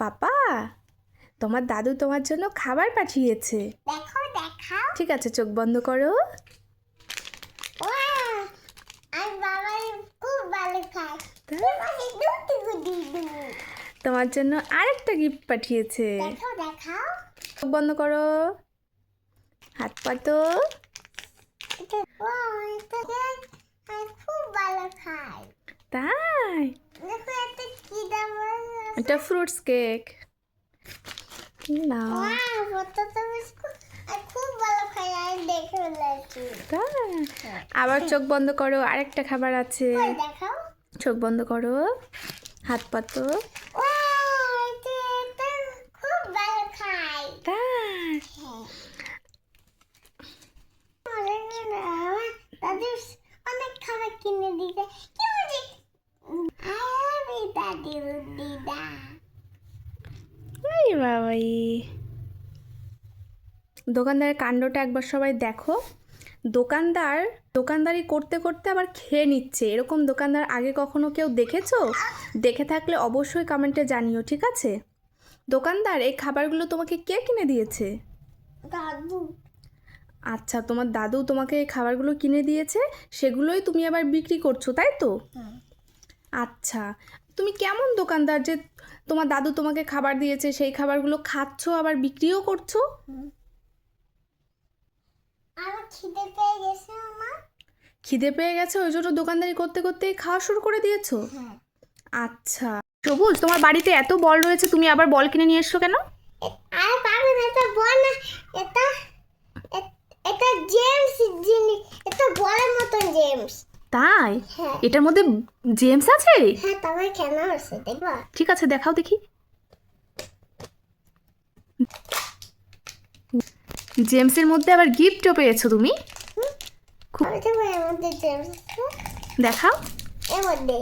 পাপা, তোমার দাদু তোমার জন্য খাবার পাঠিয়েছে। দেখো দেখাও। ঠিক আছে, চোখ বন্ধ করো। ওয়াও, আর বাবা খুব ভালো খায়। তোমার জন্য আরেকটা গিফট পাঠিয়েছে। দেখো দেখাও। চোখ বন্ধ করো, হাত পাতো। ওয়াও, এটা খুব ভালো খায়। তাই? দেখো এটা কি দাম? এটা ফ্রুটস কেক। না ওয়াও, কত তুমি খুব ভালো খায়। আর দেখো লাগছে। তাই? আবার চোখ বন্ধ করো, আরেকটা খাবার আছে। দেখাও। চোখ বন্ধ করো, হাত পাতো। ওয়াও, এটা খুব ভালো খায়। তাই? দাদু অনেক খাবার কিনে দিতে। কি বলছি? আমি দাদু দিদা। এই বাবাই, দোকানদারের কাণ্ডটা একবার সবাই দেখো। দোকানদারি করতে করতে আবার খেয়ে নিচ্ছে। এরকম দোকানদার আগে কখনো কেউ দেখেছো? দেখে থাকলে অবশ্যই কমেন্টে জানিও, ঠিক আছে? দোকানদার, এই খাবারগুলো তোমাকে কে কিনে দিয়েছে? দাদু। আচ্ছা, তোমার দাদু তোমাকে এই খাবারগুলো কিনে দিয়েছে, সেগুলোই তুমি আবার বিক্রি করছো, তাই তো? আচ্ছা, তুমি কেমন দোকানদার যে তোমার দাদু তোমাকে খাবার দিয়েছে, সেই খাবারগুলো খাচ্ছো আবার বিক্রিও করছো? আমার খিদে পেয়ে গেছে আমার। খিদে পেয়ে গেছে, ওই জন্য দোকানদারি করতে করতেই খাওয়া শুরু করে দিয়েছো? আচ্ছা, সবুজ, তোমার বাড়িতে এত বল রয়েছে, তুমি আবার বল কিনে নিয়ে এসছো কেন? আরে পাগল, এটা বল না। এটা এটা জেমস জিনিস। এটা বলের মতন জেমস। তাই? হ্যাঁ। এটার মধ্যে জেমস আছে? হ্যাঁ, তবে কেন আছে দেখবা? ঠিক আছে, দেখাও দেখি। জেমসের মধ্যে আবার গিফটও পেয়েছো তুমি? আমি তো এর মধ্যে জেমস আছে। দেখাও। এর মধ্যে।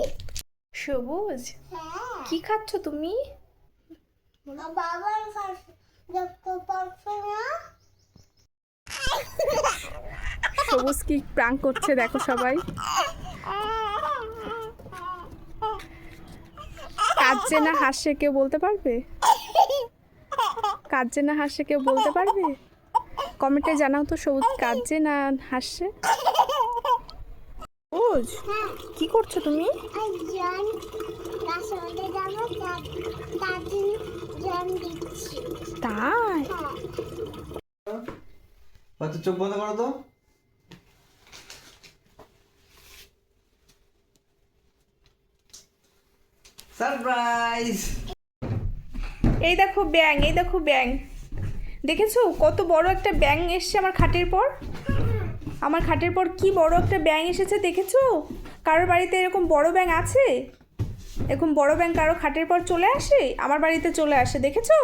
সবুজ, হ্যাঁ। কি খাচ্ছ তুমি? বাবার কাছে দেখতে পাচ্ছ না? সবুজ কি প্রাঙ্ক করছে দেখো সবাই। কাঁদছে না হাসছে কেউ বলতে পারবে? কাঁদছে না হাসছে কেউ বলতে পারবে? কমেন্টে জানাও তো, সবুজ কাঁদছে না হাসছে? সবুজ, কি করছো তুমি? আর জন গাছের মধ্যে যাবো, তার জন্য জন দিচ্ছি। তাই? হ্যাঁ। বাচ্চা চোখ বন্ধ করো তো। সারপ্রাইজ! এই দেখো ব্যাং, এই দেখো ব্যাং। দেখেছো কত বড় একটা ব্যাং এসছে আমার খাটের পর? আমার খাটের পর কি বড় একটা ব্যাং এসেছে দেখেছো? কারোর বাড়িতে এরকম বড় ব্যাং আছে? এরকম বড় ব্যাং কারো খাটের পর চলে আসে? আমার বাড়িতে চলে আসে, দেখেছো?